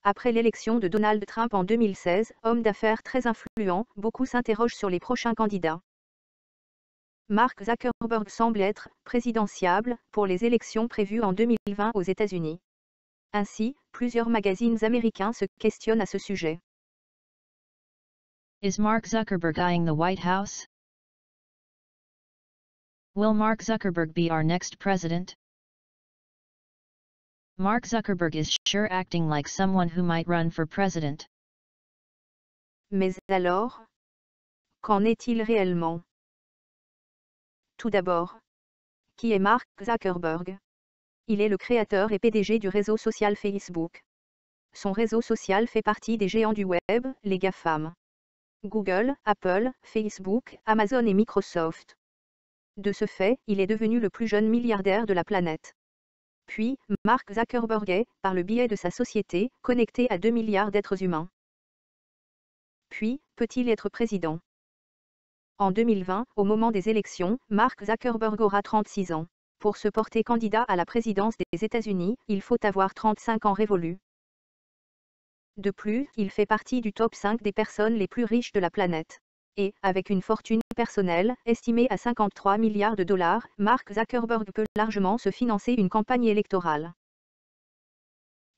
Après l'élection de Donald Trump en 2016, homme d'affaires très influent, beaucoup s'interrogent sur les prochains candidats. Mark Zuckerberg semble être présidentiable pour les élections prévues en 2020 aux États-Unis. Ainsi, plusieurs magazines américains se questionnent à ce sujet. Is Mark Zuckerberg eyeing the White House? Will Mark Zuckerberg be our next president? Mark Zuckerberg is sure acting like someone who might run for president. Mais alors, qu'en est-il réellement? Tout d'abord, qui est Mark Zuckerberg? Il est le créateur et PDG du réseau social Facebook. Son réseau social fait partie des géants du web, les GAFAM. Google, Apple, Facebook, Amazon et Microsoft. De ce fait, il est devenu le plus jeune milliardaire de la planète. Puis, Mark Zuckerberg est, par le biais de sa société, connecté à 2 milliards d'êtres humains. Puis, peut-il être président? En 2020, au moment des élections, Mark Zuckerberg aura 36 ans. Pour se porter candidat à la présidence des États-Unis, il faut avoir 35 ans révolus. De plus, il fait partie du top 5 des personnes les plus riches de la planète. Et, avec une fortune personnelle, estimée à 53 milliards de dollars, Mark Zuckerberg peut largement se financer une campagne électorale.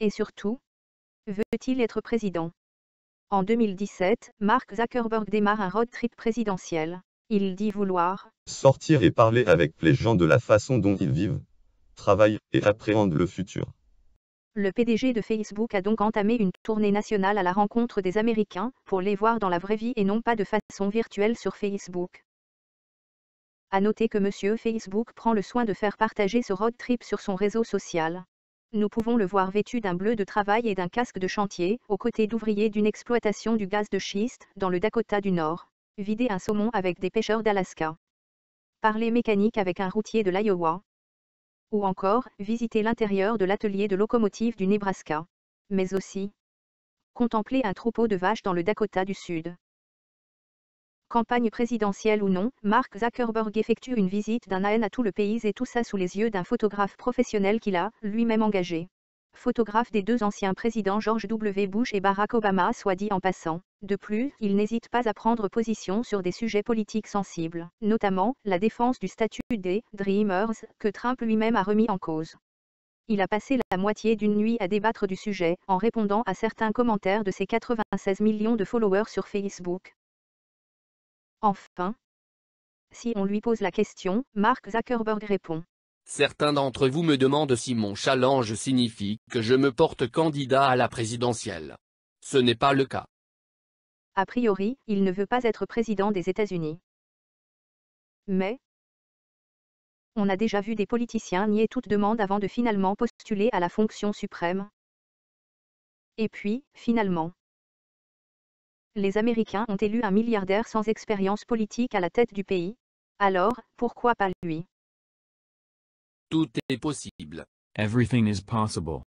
Et surtout, veut-il être président? En 2017, Mark Zuckerberg démarre un road trip présidentiel. Il dit vouloir sortir et parler avec les gens de la façon dont ils vivent, travaillent et appréhendent le futur. Le PDG de Facebook a donc entamé une tournée nationale à la rencontre des Américains, pour les voir dans la vraie vie et non pas de façon virtuelle sur Facebook. À noter que Monsieur Facebook prend le soin de faire partager ce road trip sur son réseau social. Nous pouvons le voir vêtu d'un bleu de travail et d'un casque de chantier, aux côtés d'ouvriers d'une exploitation du gaz de schiste, dans le Dakota du Nord. Vider un saumon avec des pêcheurs d'Alaska. Parler mécanique avec un routier de l'Iowa. Ou encore, visiter l'intérieur de l'atelier de locomotive du Nebraska. Mais aussi, contempler un troupeau de vaches dans le Dakota du Sud. Campagne présidentielle ou non, Mark Zuckerberg effectue une visite d'un AN à tout le pays et tout ça sous les yeux d'un photographe professionnel qu'il a, lui-même engagé. Photographe des deux anciens présidents George W. Bush et Barack Obama, soit dit en passant. De plus, il n'hésite pas à prendre position sur des sujets politiques sensibles, notamment la défense du statut des « Dreamers » que Trump lui-même a remis en cause. Il a passé la moitié d'une nuit à débattre du sujet, en répondant à certains commentaires de ses 96 millions de followers sur Facebook. Enfin, si on lui pose la question, Mark Zuckerberg répond. Certains d'entre vous me demandent si mon challenge signifie que je me porte candidat à la présidentielle. Ce n'est pas le cas. A priori, il ne veut pas être président des États-Unis. Mais, on a déjà vu des politiciens nier toute demande avant de finalement postuler à la fonction suprême. Et puis, finalement, les Américains ont élu un milliardaire sans expérience politique à la tête du pays. Alors, pourquoi pas lui? Tout est possible. Everything is possible.